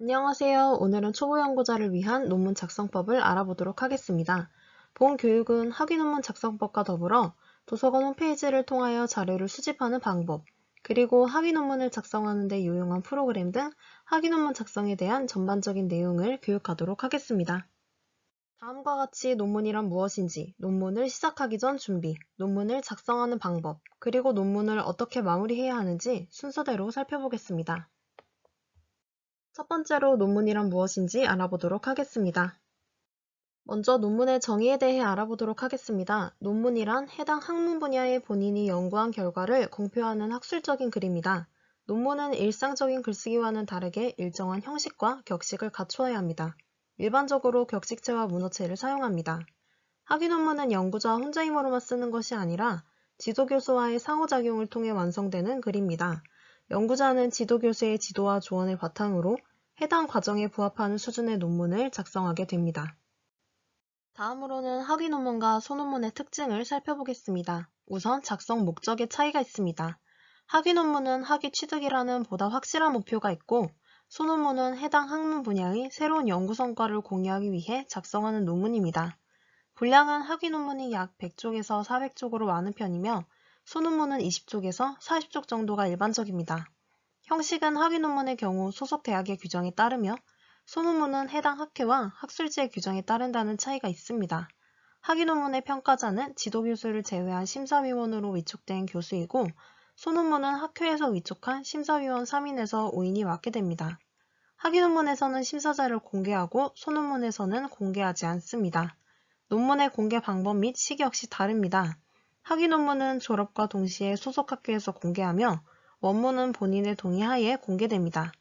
안녕하세요. 오늘은 초보 연구자를 위한 논문 작성법을 알아보도록 하겠습니다. 본 교육은 학위 논문 작성법과 더불어 도서관 홈페이지를 통하여 자료를 수집하는 방법, 그리고 학위 논문을 작성하는 데 유용한 프로그램 등 학위 논문 작성에 대한 전반적인 내용을 교육하도록 하겠습니다. 다음과 같이 논문이란 무엇인지, 논문을 시작하기 전 준비, 논문을 작성하는 방법, 그리고 논문을 어떻게 마무리해야 하는지 순서대로 살펴보겠습니다. 첫 번째로 논문이란 무엇인지 알아보도록 하겠습니다. 먼저 논문의 정의에 대해 알아보도록 하겠습니다. 논문이란 해당 학문 분야의 본인이 연구한 결과를 공표하는 학술적인 글입니다. 논문은 일상적인 글쓰기와는 다르게 일정한 형식과 격식을 갖추어야 합니다. 일반적으로 격식체와 문어체를 사용합니다. 학위 논문은 연구자 혼자 힘으로만 쓰는 것이 아니라 지도교수와의 상호작용을 통해 완성되는 글입니다. 연구자는 지도교수의 지도와 조언을 바탕으로 해당 과정에 부합하는 수준의 논문을 작성하게 됩니다. 다음으로는 학위 논문과 소논문의 특징을 살펴보겠습니다. 우선 작성 목적의 차이가 있습니다. 학위 논문은 학위 취득이라는 보다 확실한 목표가 있고, 소논문은 해당 학문 분야의 새로운 연구 성과를 공유하기 위해 작성하는 논문입니다. 분량은 학위 논문이 약 100쪽에서 400쪽으로 많은 편이며, 소논문은 20쪽에서 40쪽 정도가 일반적입니다. 형식은 학위 논문의 경우 소속 대학의 규정에 따르며, 소논문은 해당 학회와 학술지의 규정에 따른다는 차이가 있습니다. 학위 논문의 평가자는 지도교수를 제외한 심사위원으로 위촉된 교수이고, 소논문은 학회에서 위촉한 심사위원 3인에서 5인이 맡게 됩니다. 학위 논문에서는 심사자를 공개하고 소논문에서는 공개하지 않습니다. 논문의 공개 방법 및 시기 역시 다릅니다. 학위 논문은 졸업과 동시에 소속 학교에서 공개하며, 원문은 본인의 동의하에 공개됩니다.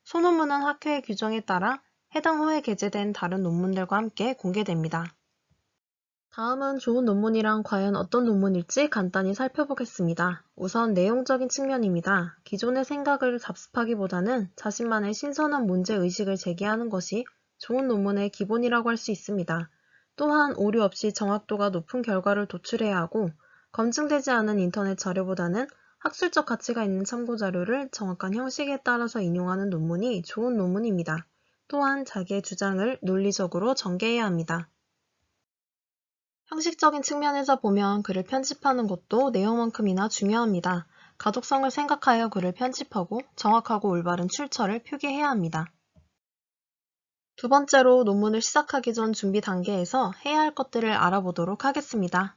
소논문은 학회의 규정에 따라 해당 호에 게재된 다른 논문들과 함께 공개됩니다. 다음은 좋은 논문이란 과연 어떤 논문일지 간단히 살펴보겠습니다. 우선 내용적인 측면입니다. 기존의 생각을 답습하기보다는 자신만의 신선한 문제의식을 제기하는 것이 좋은 논문의 기본이라고 할 수 있습니다. 또한 오류 없이 정확도가 높은 결과를 도출해야 하고, 검증되지 않은 인터넷 자료보다는 학술적 가치가 있는 참고자료를 정확한 형식에 따라서 인용하는 논문이 좋은 논문입니다. 또한 자기의 주장을 논리적으로 전개해야 합니다. 형식적인 측면에서 보면 글을 편집하는 것도 내용만큼이나 중요합니다. 가독성을 생각하여 글을 편집하고 정확하고 올바른 출처를 표기해야 합니다. 두 번째로 논문을 시작하기 전 준비 단계에서 해야 할 것들을 알아보도록 하겠습니다.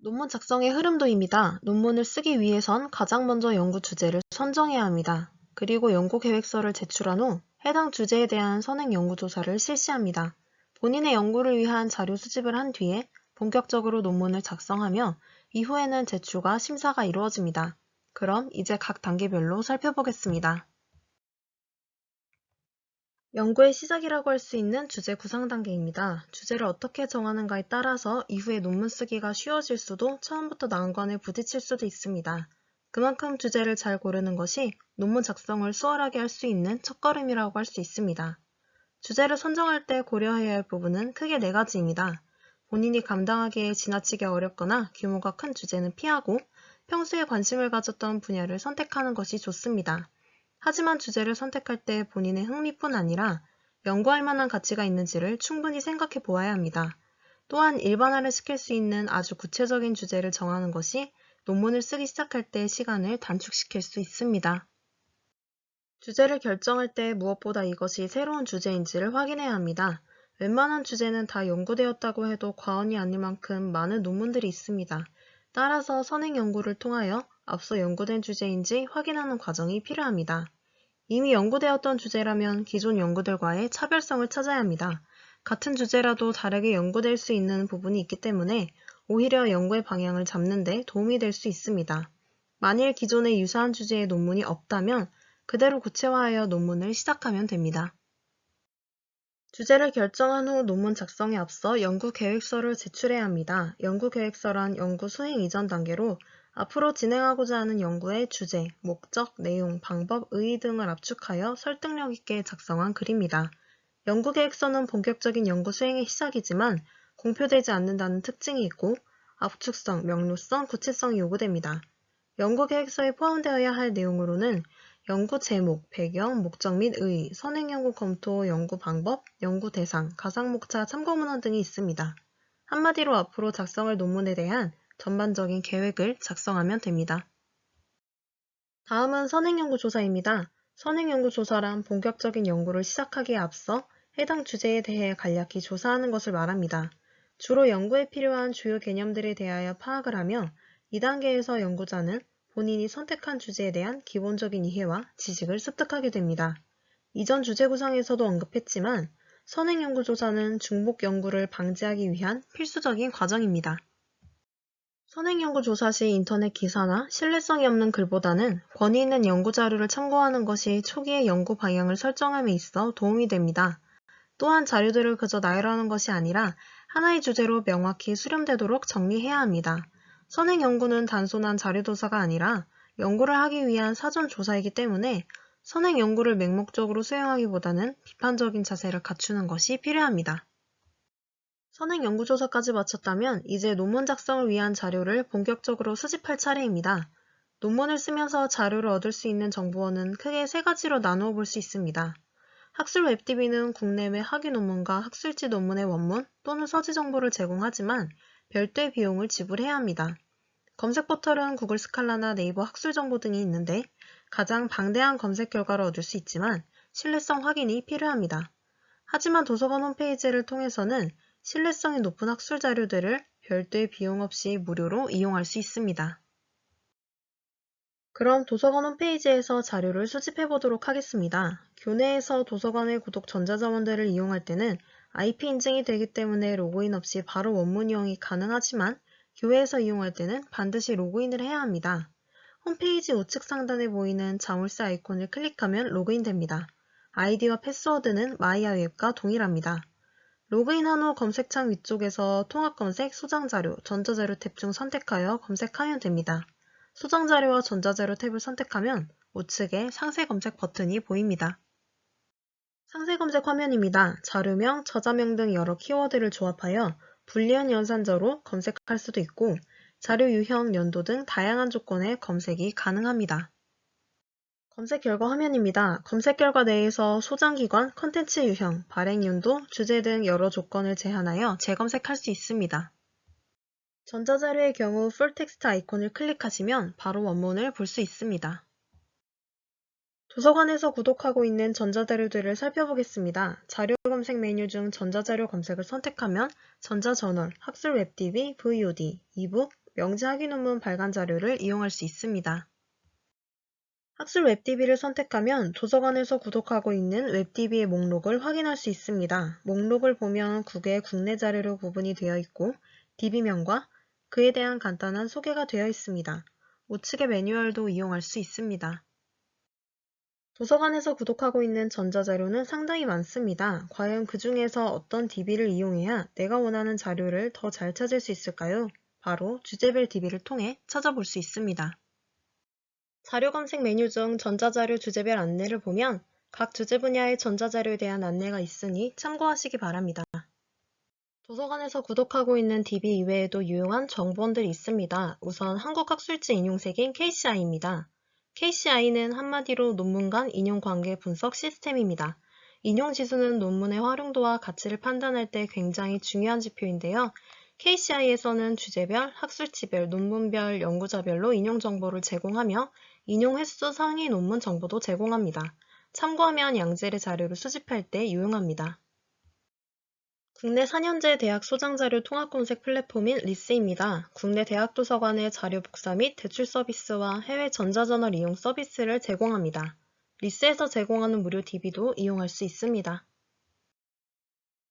논문 작성의 흐름도입니다. 논문을 쓰기 위해선 가장 먼저 연구 주제를 선정해야 합니다. 그리고 연구 계획서를 제출한 후 해당 주제에 대한 선행 연구조사를 실시합니다. 본인의 연구를 위한 자료 수집을 한 뒤에 본격적으로 논문을 작성하며 이후에는 제출과 심사가 이루어집니다. 그럼 이제 각 단계별로 살펴보겠습니다. 연구의 시작이라고 할 수 있는 주제 구상 단계입니다. 주제를 어떻게 정하는가에 따라서 이후에 논문 쓰기가 쉬워질 수도 처음부터 난관에 부딪힐 수도 있습니다. 그만큼 주제를 잘 고르는 것이 논문 작성을 수월하게 할 수 있는 첫걸음이라고 할 수 있습니다. 주제를 선정할 때 고려해야 할 부분은 크게 4가지입니다. 본인이 감당하기에 지나치게 어렵거나 규모가 큰 주제는 피하고 평소에 관심을 가졌던 분야를 선택하는 것이 좋습니다. 하지만 주제를 선택할 때 본인의 흥미뿐 아니라 연구할 만한 가치가 있는지를 충분히 생각해 보아야 합니다. 또한 일반화를 시킬 수 있는 아주 구체적인 주제를 정하는 것이 논문을 쓰기 시작할 때 시간을 단축시킬 수 있습니다. 주제를 결정할 때 무엇보다 이것이 새로운 주제인지를 확인해야 합니다. 웬만한 주제는 다 연구되었다고 해도 과언이 아닐 만큼 많은 논문들이 있습니다. 따라서 선행 연구를 통하여 앞서 연구된 주제인지 확인하는 과정이 필요합니다. 이미 연구되었던 주제라면 기존 연구들과의 차별성을 찾아야 합니다. 같은 주제라도 다르게 연구될 수 있는 부분이 있기 때문에 오히려 연구의 방향을 잡는 데 도움이 될 수 있습니다. 만일 기존의 유사한 주제의 논문이 없다면 그대로 구체화하여 논문을 시작하면 됩니다. 주제를 결정한 후 논문 작성에 앞서 연구계획서를 제출해야 합니다. 연구계획서란 연구 수행 이전 단계로 앞으로 진행하고자 하는 연구의 주제, 목적, 내용, 방법, 의의 등을 압축하여 설득력 있게 작성한 글입니다. 연구계획서는 본격적인 연구 수행의 시작이지만 공표되지 않는다는 특징이 있고 압축성, 명료성, 구체성이 요구됩니다. 연구계획서에 포함되어야 할 내용으로는 연구 제목, 배경, 목적 및 의의, 선행연구 검토, 연구 방법, 연구 대상, 가상목차, 참고문헌 등이 있습니다. 한마디로 앞으로 작성할 논문에 대한 전반적인 계획을 작성하면 됩니다. 다음은 선행연구조사입니다. 선행연구조사란 본격적인 연구를 시작하기에 앞서 해당 주제에 대해 간략히 조사하는 것을 말합니다. 주로 연구에 필요한 주요 개념들에 대하여 파악을 하며 2단계에서 연구자는 본인이 선택한 주제에 대한 기본적인 이해와 지식을 습득하게 됩니다. 이전 주제 구상에서도 언급했지만 선행연구조사는 중복 연구를 방지하기 위한 필수적인 과정입니다. 선행연구조사 시 인터넷 기사나 신뢰성이 없는 글보다는 권위 있는 연구자료를 참고하는 것이 초기의 연구 방향을 설정함에 있어 도움이 됩니다. 또한 자료들을 그저 나열하는 것이 아니라 하나의 주제로 명확히 수렴되도록 정리해야 합니다. 선행연구는 단순한 자료조사가 아니라 연구를 하기 위한 사전조사이기 때문에 선행연구를 맹목적으로 수행하기보다는 비판적인 자세를 갖추는 것이 필요합니다. 선행연구조사까지 마쳤다면 이제 논문 작성을 위한 자료를 본격적으로 수집할 차례입니다. 논문을 쓰면서 자료를 얻을 수 있는 정보원은 크게 세 가지로 나누어 볼 수 있습니다. 학술 웹DB는 국내외 학위 논문과 학술지 논문의 원문 또는 서지 정보를 제공하지만 별도의 비용을 지불해야 합니다. 검색 포털은 구글 스칼라나 네이버 학술 정보 등이 있는데 가장 방대한 검색 결과를 얻을 수 있지만 신뢰성 확인이 필요합니다. 하지만 도서관 홈페이지를 통해서는 신뢰성이 높은 학술 자료들을 별도의 비용 없이 무료로 이용할 수 있습니다. 그럼 도서관 홈페이지에서 자료를 수집해 보도록 하겠습니다. 교내에서 도서관의 구독 전자자원들을 이용할 때는 IP 인증이 되기 때문에 로그인 없이 바로 원문 이용이 가능하지만 교외에서 이용할 때는 반드시 로그인을 해야 합니다. 홈페이지 우측 상단에 보이는 자물쇠 아이콘을 클릭하면 로그인 됩니다. 아이디와 패스워드는 마이아이웹과 동일합니다. 로그인한 후 검색창 위쪽에서 통합검색, 소장자료, 전자자료 탭 중 선택하여 검색하면 됩니다. 소장자료와 전자자료 탭을 선택하면 우측에 상세검색 버튼이 보입니다. 상세검색 화면입니다. 자료명, 저자명 등 여러 키워드를 조합하여 불리한 연산자로 검색할 수도 있고 자료 유형, 연도 등 다양한 조건의 검색이 가능합니다. 검색 결과 화면입니다. 검색 결과 내에서 소장기관, 컨텐츠 유형, 발행 연도, 주제 등 여러 조건을 제한하여 재검색할 수 있습니다. 전자자료의 경우 풀텍스트 아이콘을 클릭하시면 바로 원문을 볼 수 있습니다. 도서관에서 구독하고 있는 전자자료들을 살펴보겠습니다. 자료 검색 메뉴 중 전자자료 검색을 선택하면 전자저널, 학술 웹DB, VOD, 이북, 명지 학위 논문 발간 자료를 이용할 수 있습니다. 학술 웹DB를 선택하면 도서관에서 구독하고 있는 웹DB의 목록을 확인할 수 있습니다. 목록을 보면 9개의 국내 자료로 구분이 되어 있고 DB명과 그에 대한 간단한 소개가 되어 있습니다. 우측의 매뉴얼도 이용할 수 있습니다. 도서관에서 구독하고 있는 전자자료는 상당히 많습니다. 과연 그 중에서 어떤 DB를 이용해야 내가 원하는 자료를 더 잘 찾을 수 있을까요? 바로 주제별 DB를 통해 찾아볼 수 있습니다. 자료 검색 메뉴 중 전자자료 주제별 안내를 보면 각 주제 분야의 전자자료에 대한 안내가 있으니 참고하시기 바랍니다. 도서관에서 구독하고 있는 DB 이외에도 유용한 정보원들이 있습니다. 우선 한국학술지 인용색인 KCI입니다. KCI는 한마디로 논문 간 인용관계 분석 시스템입니다. 인용지수는 논문의 활용도와 가치를 판단할 때 굉장히 중요한 지표인데요. KCI에서는 주제별, 학술지별, 논문별, 연구자별로 인용정보를 제공하며 인용 횟수 상위 논문 정보도 제공합니다. 참고하면 양질의 자료를 수집할 때 유용합니다. 국내 4년제 대학 소장자료 통합검색 플랫폼인 리스입니다. 국내 대학 도서관의 자료 복사 및 대출 서비스와 해외 전자저널 이용 서비스를 제공합니다. 리스에서 제공하는 무료 DB도 이용할 수 있습니다.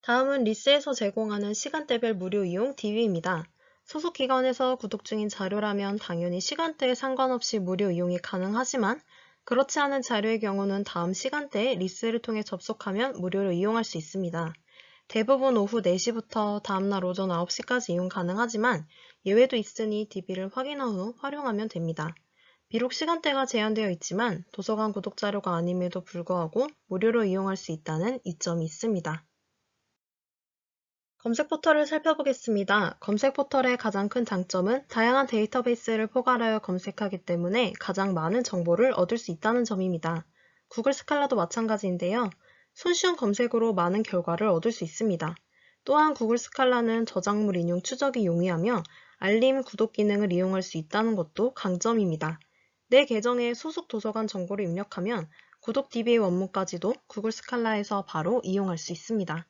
다음은 리스에서 제공하는 시간대별 무료 이용 DB입니다. 소속 기관에서 구독 중인 자료라면 당연히 시간대에 상관없이 무료 이용이 가능하지만 그렇지 않은 자료의 경우는 다음 시간대에 리스를 통해 접속하면 무료로 이용할 수 있습니다. 대부분 오후 4시부터 다음날 오전 9시까지 이용 가능하지만 예외도 있으니 DB를 확인한 후 활용하면 됩니다. 비록 시간대가 제한되어 있지만 도서관 구독 자료가 아님에도 불구하고 무료로 이용할 수 있다는 이점이 있습니다. 검색 포털을 살펴보겠습니다. 검색 포털의 가장 큰 장점은 다양한 데이터베이스를 포괄하여 검색하기 때문에 가장 많은 정보를 얻을 수 있다는 점입니다. 구글 스칼라도 마찬가지인데요. 손쉬운 검색으로 많은 결과를 얻을 수 있습니다. 또한 구글 스칼라는 저작물 인용 추적이 용이하며 알림, 구독 기능을 이용할 수 있다는 것도 강점입니다. 내 계정에 소속 도서관 정보를 입력하면 구독 DBA 원문까지도 구글 스칼라에서 바로 이용할 수 있습니다.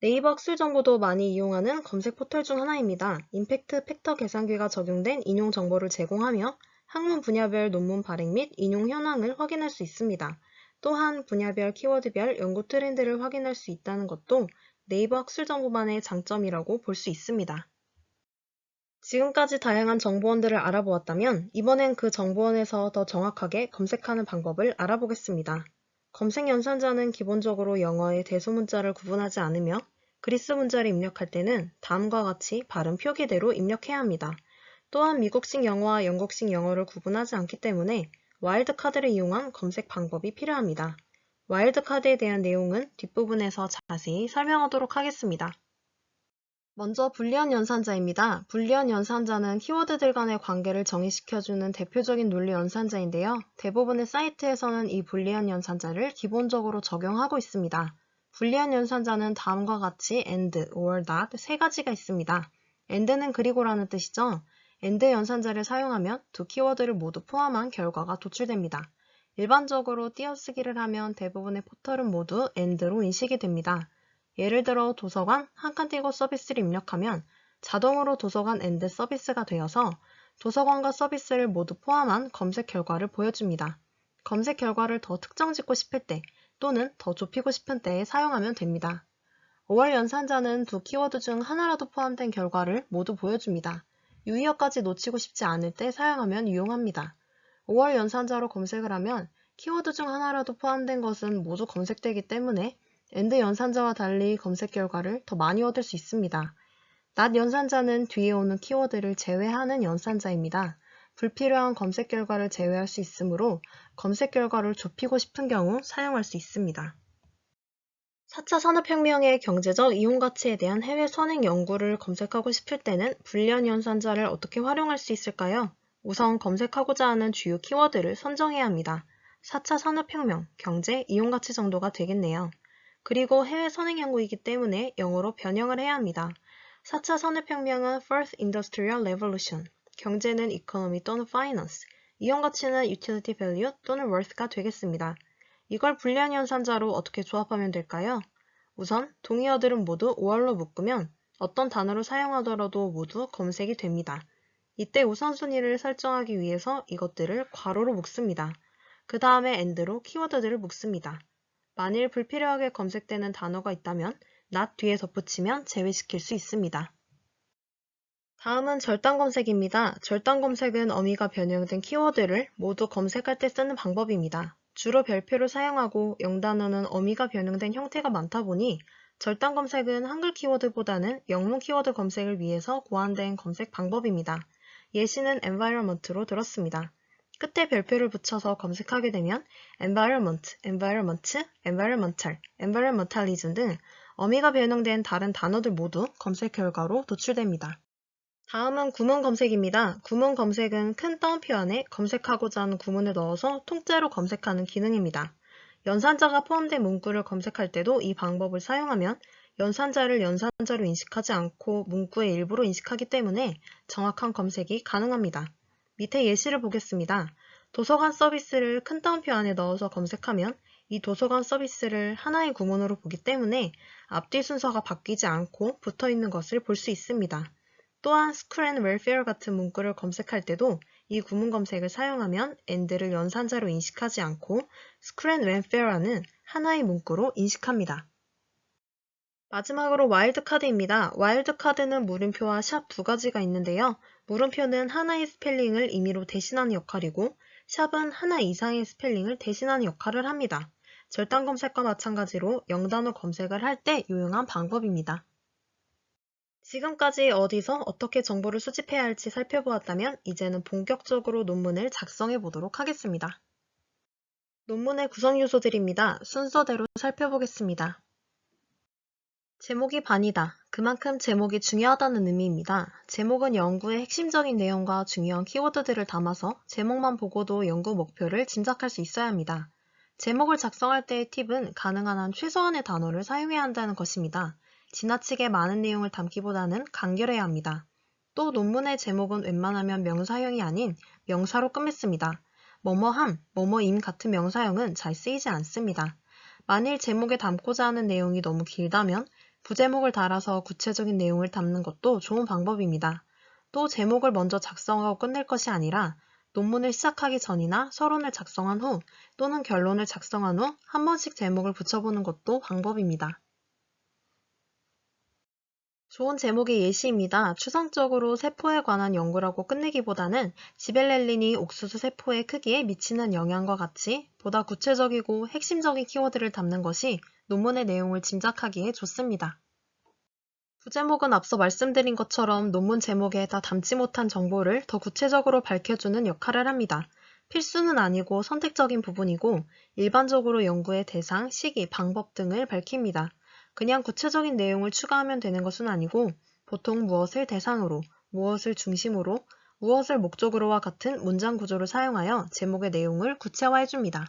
네이버 학술 정보도 많이 이용하는 검색 포털 중 하나입니다. 임팩트 팩터 계산기가 적용된 인용 정보를 제공하며 학문 분야별 논문 발행 및 인용 현황을 확인할 수 있습니다. 또한 분야별 키워드별 연구 트렌드를 확인할 수 있다는 것도 네이버 학술 정보만의 장점이라고 볼 수 있습니다. 지금까지 다양한 정보원들을 알아보았다면 이번엔 그 정보원에서 더 정확하게 검색하는 방법을 알아보겠습니다. 검색 연산자는 기본적으로 영어의 대소문자를 구분하지 않으며 그리스 문자를 입력할 때는 다음과 같이 발음 표기대로 입력해야 합니다. 또한 미국식 영어와 영국식 영어를 구분하지 않기 때문에 와일드카드를 이용한 검색 방법이 필요합니다. 와일드카드에 대한 내용은 뒷부분에서 자세히 설명하도록 하겠습니다. 먼저 불리한 연산자입니다. 불리한 연산자는 키워드들 간의 관계를 정의시켜주는 대표적인 논리 연산자인데요. 대부분의 사이트에서는 이 불리한 연산자를 기본적으로 적용하고 있습니다. 불리한 연산자는 다음과 같이 and, or, not 세 가지가 있습니다. and는 그리고라는 뜻이죠. and 연산자를 사용하면 두 키워드를 모두 포함한 결과가 도출됩니다. 일반적으로 띄어쓰기를 하면 대부분의 포털은 모두 and로 인식이 됩니다. 예를 들어 도서관 한 칸 띄고 서비스를 입력하면 자동으로 도서관 and 서비스가 되어서 도서관과 서비스를 모두 포함한 검색 결과를 보여줍니다. 검색 결과를 더 특정 짓고 싶을 때 또는 더 좁히고 싶은 때에 사용하면 됩니다. 5월 연산자는 두 키워드 중 하나라도 포함된 결과를 모두 보여줍니다. 유의어까지 놓치고 싶지 않을 때 사용하면 유용합니다. 5월 연산자로 검색을 하면 키워드 중 하나라도 포함된 것은 모두 검색되기 때문에 and 연산자와 달리 검색 결과를 더 많이 얻을 수 있습니다. not 연산자는 뒤에 오는 키워드를 제외하는 연산자입니다. 불필요한 검색 결과를 제외할 수 있으므로 검색 결과를 좁히고 싶은 경우 사용할 수 있습니다. 4차 산업혁명의 경제적 이용 가치에 대한 해외 선행 연구를 검색하고 싶을 때는 불리한 연산자를 어떻게 활용할 수 있을까요? 우선 검색하고자 하는 주요 키워드를 선정해야 합니다. 4차 산업혁명, 경제, 이용 가치 정도가 되겠네요. 그리고 해외 선행 연구이기 때문에 영어로 변형을 해야 합니다. 4차 산업혁명은 Fourth Industrial Revolution, 경제는 Economy 또는 Finance, 이용 가치는 Utility Value 또는 Worth가 되겠습니다. 이걸 불리한 연산자로 어떻게 조합하면 될까요? 우선 동의어들은 모두 5월로 묶으면 어떤 단어를 사용하더라도 모두 검색이 됩니다. 이때 우선순위를 설정하기 위해서 이것들을 괄호로 묶습니다. 그 다음에 and로 키워드들을 묶습니다. 만일 불필요하게 검색되는 단어가 있다면 not 뒤에 덧붙이면 제외시킬 수 있습니다. 다음은 절단 검색입니다. 절단 검색은 어미가 변형된 키워드를 모두 검색할 때 쓰는 방법입니다. 주로 별표를 사용하고 영단어는 어미가 변형된 형태가 많다 보니 절단 검색은 한글 키워드보다는 영문 키워드 검색을 위해서 고안된 검색 방법입니다. 예시는 environment로 들었습니다. 끝에 별표를 붙여서 검색하게 되면 environment, environment, environmental, environmentalism 등 어미가 변형된 다른 단어들 모두 검색 결과로 도출됩니다. 다음은 구문 검색입니다. 구문 검색은 큰 따옴표 안에 검색하고자 하는 구문을 넣어서 통째로 검색하는 기능입니다. 연산자가 포함된 문구를 검색할 때도 이 방법을 사용하면 연산자를 연산자로 인식하지 않고 문구의 일부로 인식하기 때문에 정확한 검색이 가능합니다. 밑에 예시를 보겠습니다. 도서관 서비스를 큰 따옴표 안에 넣어서 검색하면 이 도서관 서비스를 하나의 구문으로 보기 때문에 앞뒤 순서가 바뀌지 않고 붙어있는 것을 볼 수 있습니다. 또한 school and welfare 같은 문구를 검색할 때도 이 구문 검색을 사용하면 and를 연산자로 인식하지 않고 school and welfare라는 하나의 문구로 인식합니다. 마지막으로 와일드카드입니다. 와일드카드는 물음표와 샵 두 가지가 있는데요. 물음표는 하나의 스펠링을 임의로 대신하는 역할이고 샵은 하나 이상의 스펠링을 대신하는 역할을 합니다. 절단 검색과 마찬가지로 영단어 검색을 할 때 유용한 방법입니다. 지금까지 어디서 어떻게 정보를 수집해야 할지 살펴보았다면 이제는 본격적으로 논문을 작성해 보도록 하겠습니다. 논문의 구성 요소들입니다. 순서대로 살펴보겠습니다. 제목이 반이다. 그만큼 제목이 중요하다는 의미입니다. 제목은 연구의 핵심적인 내용과 중요한 키워드들을 담아서 제목만 보고도 연구 목표를 짐작할 수 있어야 합니다. 제목을 작성할 때의 팁은 가능한 한 최소한의 단어를 사용해야 한다는 것입니다. 지나치게 많은 내용을 담기보다는 간결해야 합니다. 또 논문의 제목은 웬만하면 명사형이 아닌 명사로 끝맺습니다. 뭐뭐함, 뭐뭐임 같은 명사형은 잘 쓰이지 않습니다. 만일 제목에 담고자 하는 내용이 너무 길다면 부제목을 달아서 구체적인 내용을 담는 것도 좋은 방법입니다. 또 제목을 먼저 작성하고 끝낼 것이 아니라 논문을 시작하기 전이나 서론을 작성한 후 또는 결론을 작성한 후 한 번씩 제목을 붙여보는 것도 방법입니다. 좋은 제목의 예시입니다. 추상적으로 세포에 관한 연구라고 끝내기보다는 지벨렐린이 옥수수 세포의 크기에 미치는 영향과 같이 보다 구체적이고 핵심적인 키워드를 담는 것이 논문의 내용을 짐작하기에 좋습니다. 부제목은 앞서 말씀드린 것처럼 논문 제목에 다 담지 못한 정보를 더 구체적으로 밝혀주는 역할을 합니다. 필수는 아니고 선택적인 부분이고 일반적으로 연구의 대상, 시기, 방법 등을 밝힙니다. 그냥 구체적인 내용을 추가하면 되는 것은 아니고 보통 무엇을 대상으로, 무엇을 중심으로, 무엇을 목적으로와 같은 문장 구조를 사용하여 제목의 내용을 구체화해줍니다.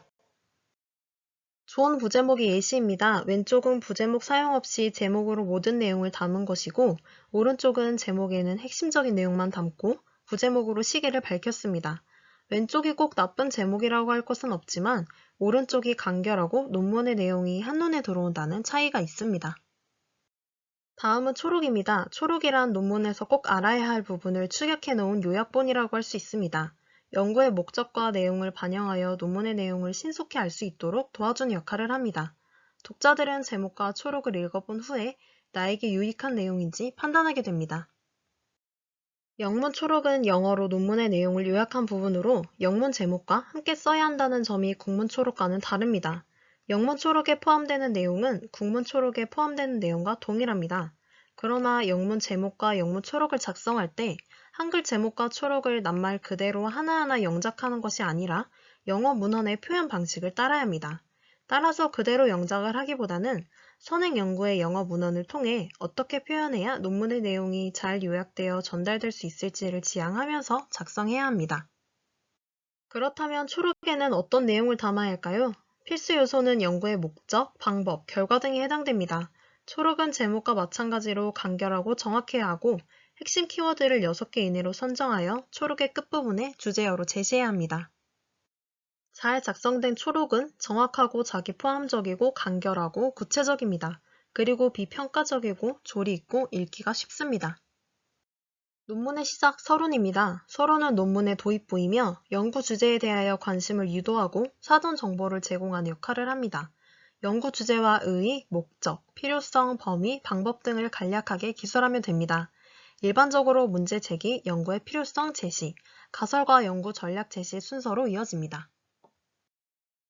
좋은 부제목의 예시입니다. 왼쪽은 부제목 사용 없이 제목으로 모든 내용을 담은 것이고 오른쪽은 제목에는 핵심적인 내용만 담고 부제목으로 시기를 밝혔습니다. 왼쪽이 꼭 나쁜 제목이라고 할 것은 없지만 오른쪽이 간결하고 논문의 내용이 한눈에 들어온다는 차이가 있습니다. 다음은 초록입니다. 초록이란 논문에서 꼭 알아야 할 부분을 축약해 놓은 요약본이라고 할 수 있습니다. 연구의 목적과 내용을 반영하여 논문의 내용을 신속히 알 수 있도록 도와주는 역할을 합니다. 독자들은 제목과 초록을 읽어본 후에 나에게 유익한 내용인지 판단하게 됩니다. 영문 초록은 영어로 논문의 내용을 요약한 부분으로 영문 제목과 함께 써야 한다는 점이 국문 초록과는 다릅니다. 영문 초록에 포함되는 내용은 국문 초록에 포함되는 내용과 동일합니다. 그러나 영문 제목과 영문 초록을 작성할 때 한글 제목과 초록을 낱말 그대로 하나하나 영작하는 것이 아니라 영어 문헌의 표현 방식을 따라야 합니다. 따라서 그대로 영작을 하기보다는 선행 연구의 영어 문헌을 통해 어떻게 표현해야 논문의 내용이 잘 요약되어 전달될 수 있을지를 지향하면서 작성해야 합니다. 그렇다면 초록에는 어떤 내용을 담아야 할까요? 필수 요소는 연구의 목적, 방법, 결과 등에 해당됩니다. 초록은 제목과 마찬가지로 간결하고 정확해야 하고 핵심 키워드를 6개 이내로 선정하여 초록의 끝부분에 주제어로 제시해야 합니다. 잘 작성된 초록은 정확하고 자기 포함적이고 간결하고 구체적입니다. 그리고 비평가적이고 조리 있고 읽기가 쉽습니다. 논문의 시작 서론입니다. 서론은 논문의 도입부이며 연구 주제에 대하여 관심을 유도하고 사전 정보를 제공하는 역할을 합니다. 연구 주제와 의의, 목적, 필요성, 범위, 방법 등을 간략하게 기술하면 됩니다. 일반적으로 문제 제기, 연구의 필요성 제시, 가설과 연구 전략 제시 순서로 이어집니다.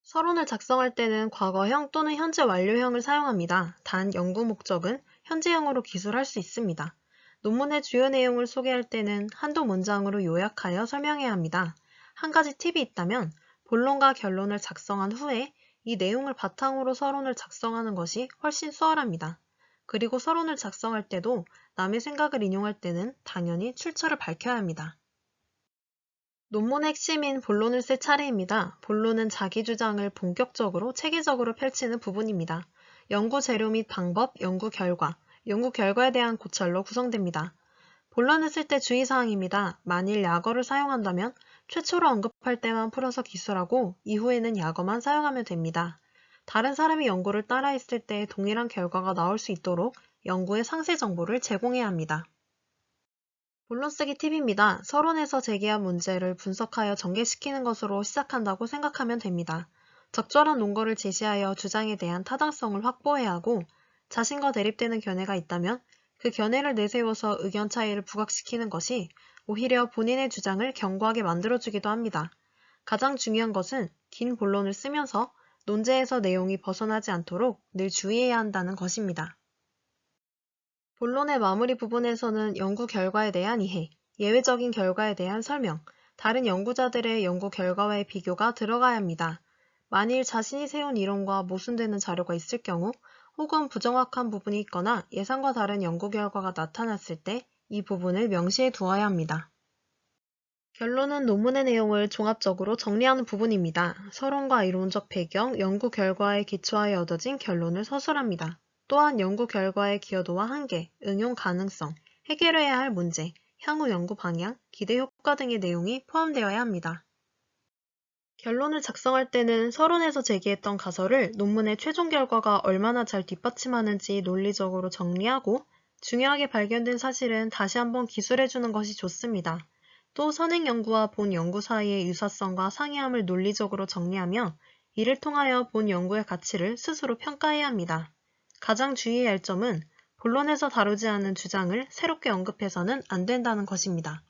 서론을 작성할 때는 과거형 또는 현재 완료형을 사용합니다. 단 연구 목적은 현재형으로 기술할 수 있습니다. 논문의 주요 내용을 소개할 때는 한두 문장으로 요약하여 설명해야 합니다. 한 가지 팁이 있다면 본론과 결론을 작성한 후에 이 내용을 바탕으로 서론을 작성하는 것이 훨씬 수월합니다. 그리고 서론을 작성할 때도 남의 생각을 인용할 때는 당연히 출처를 밝혀야 합니다. 논문의 핵심인 본론을 쓸 차례입니다. 본론은 자기 주장을 본격적으로 체계적으로 펼치는 부분입니다. 연구 재료 및 방법, 연구 결과에 대한 고찰로 구성됩니다. 본론을 쓸 때 주의사항입니다. 만일 약어를 사용한다면 최초로 언급할 때만 풀어서 기술하고 이후에는 약어만 사용하면 됩니다. 다른 사람이 연구를 따라했을 때 동일한 결과가 나올 수 있도록 연구의 상세 정보를 제공해야 합니다. 본론 쓰기 팁입니다. 서론에서 제기한 문제를 분석하여 전개시키는 것으로 시작한다고 생각하면 됩니다. 적절한 논거를 제시하여 주장에 대한 타당성을 확보해야 하고 자신과 대립되는 견해가 있다면 그 견해를 내세워서 의견 차이를 부각시키는 것이 오히려 본인의 주장을 견고하게 만들어주기도 합니다. 가장 중요한 것은 긴 본론을 쓰면서 논제에서 내용이 벗어나지 않도록 늘 주의해야 한다는 것입니다. 본론의 마무리 부분에서는 연구 결과에 대한 이해, 예외적인 결과에 대한 설명, 다른 연구자들의 연구 결과와의 비교가 들어가야 합니다. 만일 자신이 세운 이론과 모순되는 자료가 있을 경우 혹은 부정확한 부분이 있거나 예상과 다른 연구 결과가 나타났을 때 이 부분을 명시해 두어야 합니다. 결론은 논문의 내용을 종합적으로 정리하는 부분입니다. 서론과 이론적 배경, 연구 결과에 기초하여 얻어진 결론을 서술합니다. 또한 연구 결과의 기여도와 한계, 응용 가능성, 해결해야 할 문제, 향후 연구 방향, 기대 효과 등의 내용이 포함되어야 합니다. 결론을 작성할 때는 서론에서 제기했던 가설을 논문의 최종 결과가 얼마나 잘 뒷받침하는지 논리적으로 정리하고 중요하게 발견된 사실은 다시 한번 기술해주는 것이 좋습니다. 또 선행 연구와 본 연구 사이의 유사성과 상이함을 논리적으로 정리하며 이를 통하여 본 연구의 가치를 스스로 평가해야 합니다. 가장 주의해야 할 점은 본론에서 다루지 않은 주장을 새롭게 언급해서는 안 된다는 것입니다.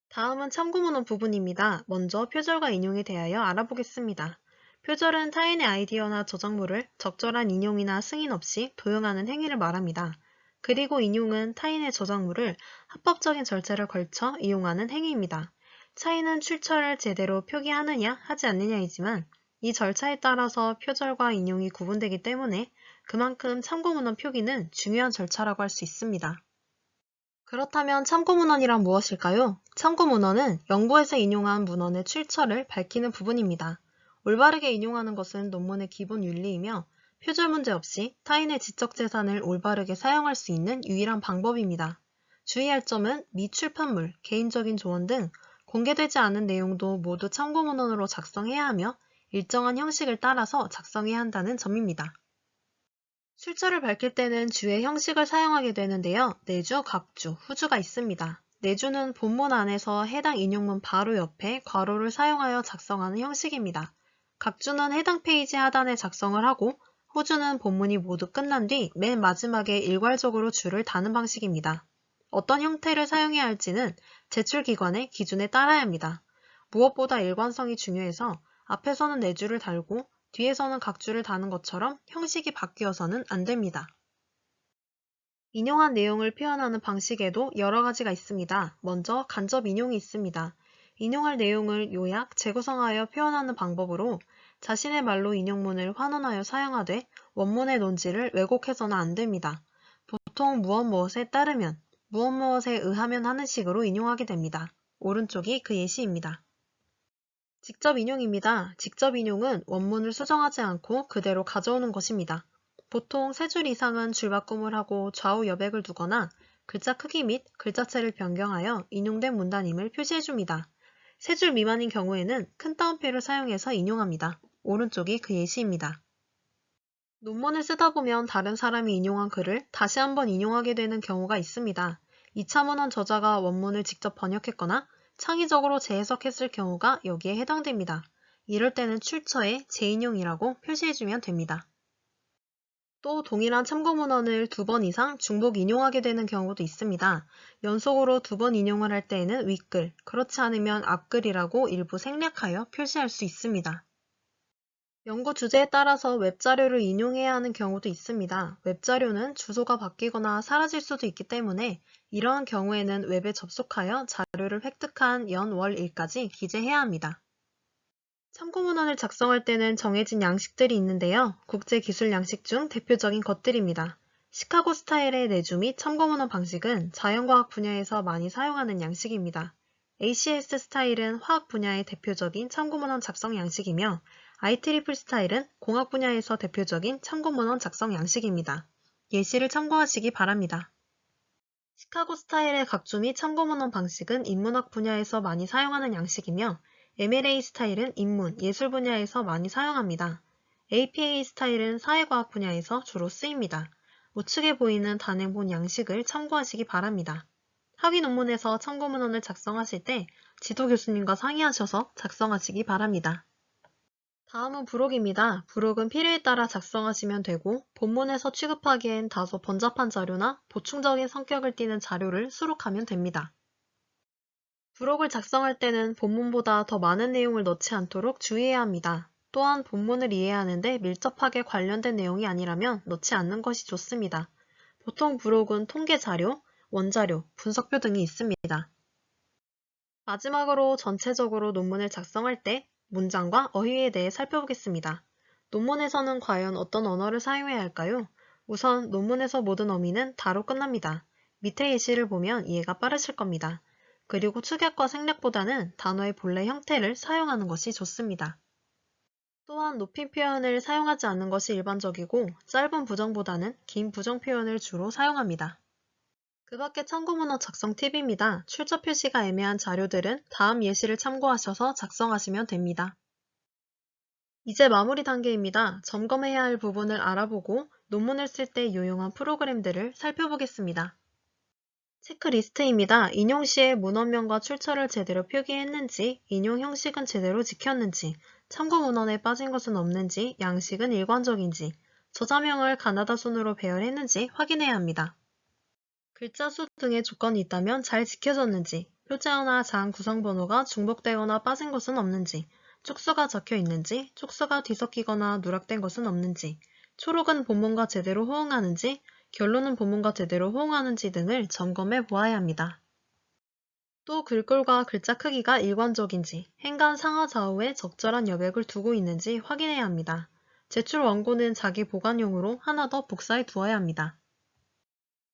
다음은 참고문헌 부분입니다. 먼저 표절과 인용에 대하여 알아보겠습니다. 표절은 타인의 아이디어나 저작물을 적절한 인용이나 승인 없이 도용하는 행위를 말합니다. 그리고 인용은 타인의 저작물을 합법적인 절차를 걸쳐 이용하는 행위입니다. 차이는 출처를 제대로 표기하느냐 하지 않느냐이지만 이 절차에 따라서 표절과 인용이 구분되기 때문에 그만큼 참고문헌 표기는 중요한 절차라고 할 수 있습니다. 그렇다면 참고문헌이란 무엇일까요? 참고문헌은 연구에서 인용한 문헌의 출처를 밝히는 부분입니다. 올바르게 인용하는 것은 논문의 기본 윤리이며 표절 문제 없이 타인의 지적재산을 올바르게 사용할 수 있는 유일한 방법입니다. 주의할 점은 미출판물, 개인적인 조언 등 공개되지 않은 내용도 모두 참고문헌으로 작성해야 하며 일정한 형식을 따라서 작성해야 한다는 점입니다. 출처를 밝힐 때는 주의 형식을 사용하게 되는데요. 내주, 각주, 후주가 있습니다. 내주는 본문 안에서 해당 인용문 바로 옆에 괄호를 사용하여 작성하는 형식입니다. 각주는 해당 페이지 하단에 작성을 하고 후주는 본문이 모두 끝난 뒤 맨 마지막에 일괄적으로 줄을 다는 방식입니다. 어떤 형태를 사용해야 할지는 제출기관의 기준에 따라야 합니다. 무엇보다 일관성이 중요해서 앞에서는 내주를 달고 뒤에서는 각주를 다는 것처럼 형식이 바뀌어서는 안 됩니다. 인용한 내용을 표현하는 방식에도 여러 가지가 있습니다. 먼저 간접 인용이 있습니다. 인용할 내용을 요약, 재구성하여 표현하는 방법으로 자신의 말로 인용문을 환원하여 사용하되 원문의 논지를 왜곡해서는 안 됩니다. 보통 무엇 무엇에 따르면, 무엇 무엇에 의하면 하는 식으로 인용하게 됩니다. 오른쪽이 그 예시입니다. 직접 인용입니다. 직접 인용은 원문을 수정하지 않고 그대로 가져오는 것입니다. 보통 3줄 이상은 줄바꿈을 하고 좌우 여백을 두거나 글자 크기 및 글자체를 변경하여 인용된 문단임을 표시해줍니다. 3줄 미만인 경우에는 큰 따옴표를 사용해서 인용합니다. 오른쪽이 그 예시입니다. 논문을 쓰다 보면 다른 사람이 인용한 글을 다시 한번 인용하게 되는 경우가 있습니다. 2차 문헌 저자가 원문을 직접 번역했거나 창의적으로 재해석했을 경우가 여기에 해당됩니다. 이럴 때는 출처에 재인용이라고 표시해주면 됩니다. 또 동일한 참고문헌을 2번 이상 중복 인용하게 되는 경우도 있습니다. 연속으로 2번 인용을 할 때에는 윗글, 그렇지 않으면 앞글이라고 일부 생략하여 표시할 수 있습니다. 연구 주제에 따라서 웹자료를 인용해야 하는 경우도 있습니다. 웹자료는 주소가 바뀌거나 사라질 수도 있기 때문에 이러한 경우에는 웹에 접속하여 자료를 획득한 연, 월, 일까지 기재해야 합니다. 참고문헌을 작성할 때는 정해진 양식들이 있는데요. 국제기술 양식 중 대표적인 것들입니다. 시카고 스타일의 내주 및 참고문헌 방식은 자연과학 분야에서 많이 사용하는 양식입니다. ACS 스타일은 화학 분야의 대표적인 참고문헌 작성 양식이며 IEEE 스타일은 공학 분야에서 대표적인 참고문헌 작성 양식입니다. 예시를 참고하시기 바랍니다. 시카고 스타일의 각주 및 참고문헌 방식은 인문학 분야에서 많이 사용하는 양식이며 MLA 스타일은 인문, 예술 분야에서 많이 사용합니다. APA 스타일은 사회과학 분야에서 주로 쓰입니다. 우측에 보이는 단행본 양식을 참고하시기 바랍니다. 학위 논문에서 참고문헌을 작성하실 때 지도 교수님과 상의하셔서 작성하시기 바랍니다. 다음은 부록입니다. 부록은 필요에 따라 작성하시면 되고 본문에서 취급하기엔 다소 번잡한 자료나 보충적인 성격을 띠는 자료를 수록하면 됩니다. 부록을 작성할 때는 본문보다 더 많은 내용을 넣지 않도록 주의해야 합니다. 또한 본문을 이해하는데 밀접하게 관련된 내용이 아니라면 넣지 않는 것이 좋습니다. 보통 부록은 통계 자료, 원자료, 분석표 등이 있습니다. 마지막으로 전체적으로 논문을 작성할 때 문장과 어휘에 대해 살펴보겠습니다. 논문에서는 과연 어떤 언어를 사용해야 할까요? 우선 논문에서 모든 어미는 다로 끝납니다. 밑에 예시를 보면 이해가 빠르실 겁니다. 그리고 축약과 생략보다는 단어의 본래 형태를 사용하는 것이 좋습니다. 또한 높임 표현을 사용하지 않는 것이 일반적이고 짧은 부정보다는 긴 부정 표현을 주로 사용합니다. 그 밖에 참고문헌 작성 팁입니다. 출처 표시가 애매한 자료들은 다음 예시를 참고하셔서 작성하시면 됩니다. 이제 마무리 단계입니다. 점검해야 할 부분을 알아보고 논문을 쓸 때 유용한 프로그램들을 살펴보겠습니다. 체크리스트입니다. 인용 시에 문헌명과 출처를 제대로 표기했는지, 인용 형식은 제대로 지켰는지, 참고 문헌에 빠진 것은 없는지, 양식은 일관적인지, 저자명을 가나다 순으로 배열했는지 확인해야 합니다. 글자 수 등의 조건이 있다면 잘 지켜졌는지, 표제어나 자항 구성번호가 중복되거나 빠진 것은 없는지, 쪽수가 적혀 있는지, 쪽수가 뒤섞이거나 누락된 것은 없는지, 초록은 본문과 제대로 호응하는지, 결론은 본문과 제대로 호응하는지 등을 점검해 보아야 합니다. 또 글꼴과 글자 크기가 일관적인지, 행간 상하 좌우에 적절한 여백을 두고 있는지 확인해야 합니다. 제출 원고는 자기 보관용으로 하나 더 복사해 두어야 합니다.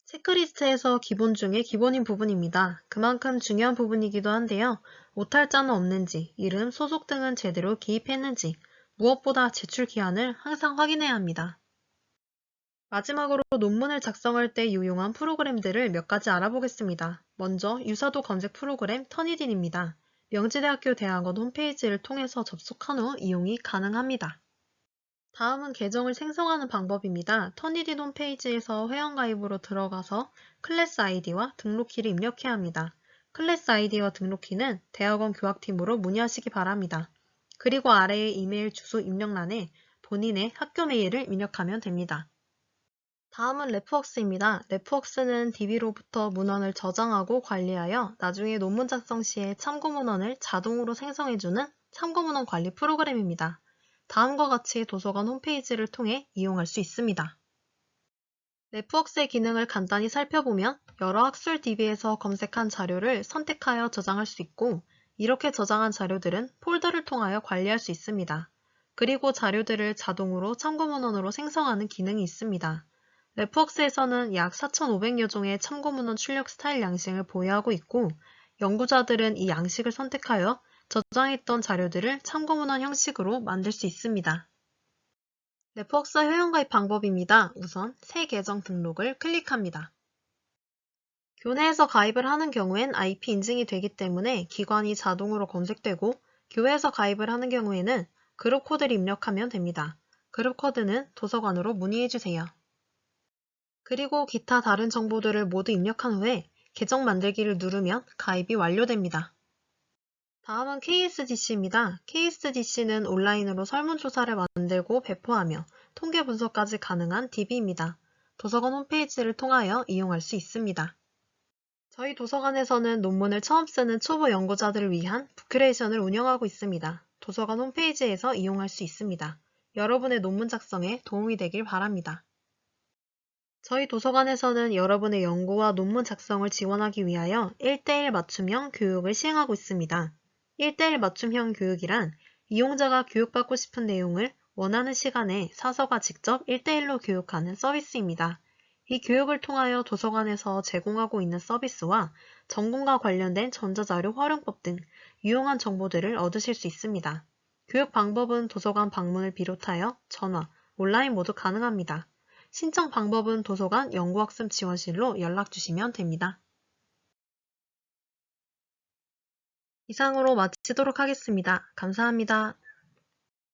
체크리스트에서 기본 중에 기본인 부분입니다. 그만큼 중요한 부분이기도 한데요. 오탈자는 없는지, 이름, 소속 등은 제대로 기입했는지, 무엇보다 제출 기한을 항상 확인해야 합니다. 마지막으로 논문을 작성할 때 유용한 프로그램들을 몇 가지 알아보겠습니다. 먼저 유사도 검색 프로그램 터니딘입니다. 명지대학교 대학원 홈페이지를 통해서 접속한 후 이용이 가능합니다. 다음은 계정을 생성하는 방법입니다. 터니딘 홈페이지에서 회원가입으로 들어가서 클래스 아이디와 등록키를 입력해야 합니다. 클래스 아이디와 등록키는 대학원 교학팀으로 문의하시기 바랍니다. 그리고 아래의 이메일 주소 입력란에 본인의 학교 메일을 입력하면 됩니다. 다음은 레프웍스입니다. 레프웍스는 DB로부터 문헌을 저장하고 관리하여 나중에 논문 작성 시에 참고 문헌을 자동으로 생성해주는 참고 문헌 관리 프로그램입니다. 다음과 같이 도서관 홈페이지를 통해 이용할 수 있습니다. 레프웍스의 기능을 간단히 살펴보면 여러 학술 DB에서 검색한 자료를 선택하여 저장할 수 있고 이렇게 저장한 자료들은 폴더를 통하여 관리할 수 있습니다. 그리고 자료들을 자동으로 참고 문헌으로 생성하는 기능이 있습니다. 레프웍스에서는 약 4,500여 종의 참고문헌 출력 스타일 양식을 보유하고 있고 연구자들은 이 양식을 선택하여 저장했던 자료들을 참고문헌 형식으로 만들 수 있습니다. 레프웍스 회원가입 방법입니다. 우선 새 계정 등록을 클릭합니다. 교내에서 가입을 하는 경우엔 IP 인증이 되기 때문에 기관이 자동으로 검색되고 교회에서 가입을 하는 경우에는 그룹 코드를 입력하면 됩니다. 그룹 코드는 도서관으로 문의해주세요. 그리고 기타 다른 정보들을 모두 입력한 후에 계정 만들기를 누르면 가입이 완료됩니다. 다음은 KSDC입니다. KSDC는 온라인으로 설문조사를 만들고 배포하며 통계 분석까지 가능한 DB입니다. 도서관 홈페이지를 통하여 이용할 수 있습니다. 저희 도서관에서는 논문을 처음 쓰는 초보 연구자들을 위한 부큐레이션을 운영하고 있습니다. 도서관 홈페이지에서 이용할 수 있습니다. 여러분의 논문 작성에 도움이 되길 바랍니다. 저희 도서관에서는 여러분의 연구와 논문 작성을 지원하기 위하여 1:1 맞춤형 교육을 시행하고 있습니다. 1:1 맞춤형 교육이란 이용자가 교육받고 싶은 내용을 원하는 시간에 사서가 직접 1:1로 교육하는 서비스입니다. 이 교육을 통하여 도서관에서 제공하고 있는 서비스와 전공과 관련된 전자자료 활용법 등 유용한 정보들을 얻으실 수 있습니다. 교육 방법은 도서관 방문을 비롯하여 전화, 온라인 모두 가능합니다. 신청 방법은 도서관 연구학습 지원실로 연락 주시면 됩니다. 이상으로 마치도록 하겠습니다. 감사합니다.